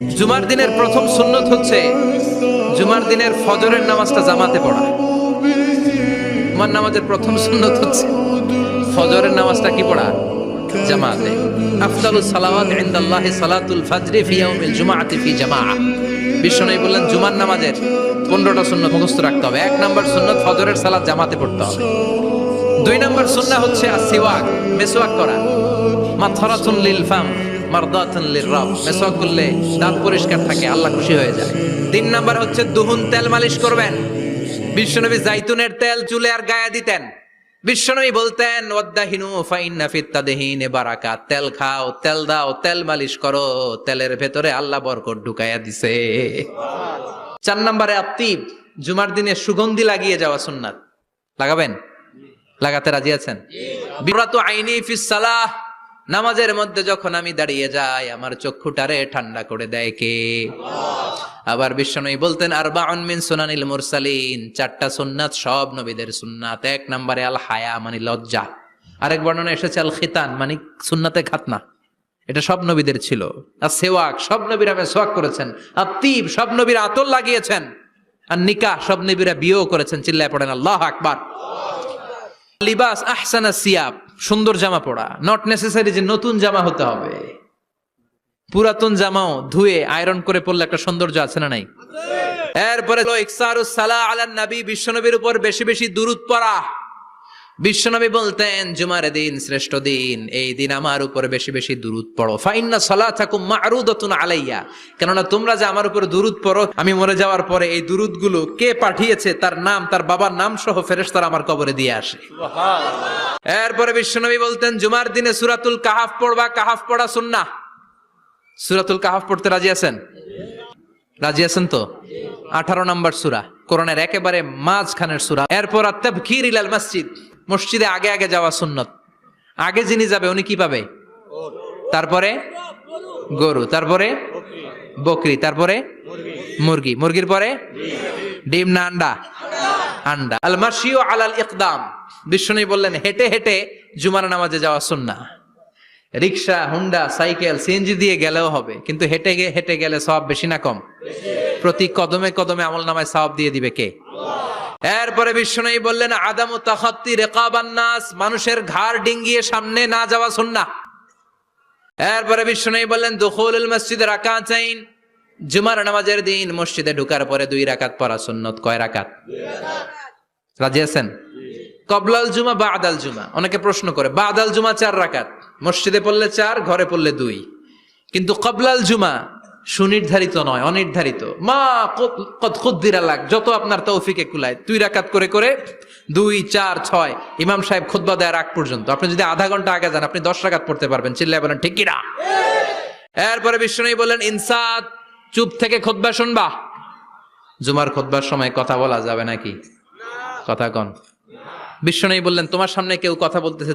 জুমার দিনের প্রথম সুন্নত হচ্ছে জুমার দিনের ফজরের নামাজটা জামাতে পড়া। জুমার নামাজের প্রথম সুন্নত হচ্ছে ফজরের নামাজটা কি পড়া? জামাতে। আফদালুস সালাওয়াত ইনদাল্লাহি সালাতুল ফজরি ফি ইয়াউমিল জুমআতি ফি জামাআহ। বিশ্বনবী বললেন জুমার নামাজের 15টা সুন্নত মুখস্থ রাখতে হবে। 1 নাম্বার সুন্নত ফজরের সালাত জামাতে পড়তে হবে। 2 নাম্বার সুন্নাহ হচ্ছে আসওয়াক, মেসওয়াক করা। মাথরাতুন লিল ফাম মারদাতুন লিররাব, মেসওয়াক করলে দাঁত পরিষ্কার থাকে, আল্লাহ খুশি হয়ে যায়। 3 নাম্বার হচ্ছে দুহুন, তেল মালিশ করবেন। বিশ্বনবী জাইতুনের তেল চুলে আর গায়ে দিতেন। বিশ্বনবী বলতেন ওয়াদাহিনু ফাইন্না ফিত তাদহিনে বারাকাত, তেল খাও, তেল দাও, তেল মালিশ করো, তেলের ভেতরে আল্লাহ বরকত ঢুকাইয়া দিছে। 4 নম্বরে আত্তিব, জুমার দিনে সুগন্ধি লাগিয়ে যাওয়া সুন্নাত। লাগাবেন? লাগাতে রাজি আছেন? বিরাতু আইনি ফিস সালাহ, নামাজের মধ্যে যখন আমি দাঁড়িয়ে যাই আমার চক্ষুটারে ঠান্ডা করে দেয় কে? আবার বিশ্বনবী বলতেন আরবাউন মিন সুনানিল মুরসালিন, 4টা সুন্নাত সব নবীদের সুন্নাত। 1 নম্বরে আল হায়া মানে লজ্জা। আরেক বর্ণনা এসেছে আল খিতান মানে সুন্নাতে খাতনা, এটা সব নবীদের ছিল। আর সেওয়াক, সব নবীরা মেসওয়াক করেছেন। আর তিব, সব নবীরা আতর লাগিয়েছেন। আর নিকাহ, সব নবীরা বিয়েও করেছেন। চিল্লায় পড়েন আল্লাহু আকবার। লিবাস আহসানা সিয়াব, সুন্দর জামা পড়া। নট নেসেসারি যে নতুন জামা হতে হবে, পুরাতন জামাও ধুয়ে আয়রন করে পরলে একটা সৌন্দর্য আছে না নাই? এরপরে ইকসারুস সালাহ আলান নবী, বিশ্বনবীর উপর বেশি বেশি দুরূদ পড়া। বিশ্বনবী বলতেন জুমার দিন শ্রেষ্ঠ দিন, এই দিন আমার উপর বেশি বেশি দুরূদ পড়ো। ফাইন্না সালাতাকুম মা'রুদাতুন আলাইয়া, কেননা তোমরা যে আমার উপর দুরূদ পড়ো, আমি মরে যাওয়ার পরে এই দুরূদগুলো কে পাঠিয়েছে তার নাম, তার বাবার নাম সহ ফেরেশতারা আমার কবরে দিয়ে আসে। সুবহানাল্লাহ। এরপরে বিশ্বনবী বলতেন জুমার দিনে সূরাতুল কাহাফ পড়বা। কাহাফ পড়া সুন্নাহ। সূরাতুল কাহাফ পড়তে রাজি আছেন? রাজি আছেন তো? 18 নম্বর সূরা, কোরআনের একেবারে মাঝখানের সূরা। এরপর আত-তাবকির ইলাল মসজিদ, মসজিদে আগে আগে যাওয়া সুন্নত। আগে যিনি যাবে উনি কি পাবে? তারপরে গরু, তারপরে বকরি, তারপরে মুরগি, মুরগির পরে ডিম না আন্ডা? আন্ডা। আল মাশিউ আলাল ইকদাম, বিশ্বনবী বললেন হেঁটে হেঁটে জুমার নামাজে যাওয়া সুন্নাহ। রিকশা, হুন্ডা, সাইকেল, সিএনজি দিয়ে গেলেও হবে, কিন্তু হেঁটে হেঁটে গেলে সওয়াব বেশি না কম? প্রতি কদমে কদমে আমলনামায় সওয়াব দিয়ে দিবে কে? এরপরে বিশ্বনবী বললেন আদামু তাখাত্তি রিকাবান নাস, মানুষের ঘাড় ডিঙ্গিয়ে সামনে না যাওয়া সুন্নাহ। এরপরে বিশ্বনবী বললেন দুখুলুল মসজিদে রাকাতাইন, জুমার নামাজের দিন মসজিদে ঢোকার পরে 2 রাকাত পড়া সুন্নত। কয় রাকাত? 2 রাকাত। রাজি আছেন? কবলাল জুমা বাদাল জুমা, অনেকে প্রশ্ন করে বাদাল জুমা 4 রাকাত, মসজিদে পড়লে 4, ঘরে পড়লে 2। কিন্তু কবলাল জুমা সুনির্ধারিত নয়, অনির্ধারিত। মা কদ কুদ্দিরা লাক, যত আপনার তৌফিকে কুলায় 2 রাকাত করে করে 2, 4, 6 ইমাম সাহেব খুতবা দেওয়ার আগ পর্যন্ত। আপনি যদি আধা ঘন্টা আগে যান আপনি 10 রাকাত পড়তে পারবেন। চিল্লায় বলেন ঠিক কি না? এরপরে বিশ্বনবী বলেন ইনসাত, চুপ থেকে খুতবা শুনবা। জুমার খুতবার সময় কথা বলা যাবে নাকি? কথা কন। বিশ্বনবী বললেন তোমার সামনে কেউ কথা বলতেছে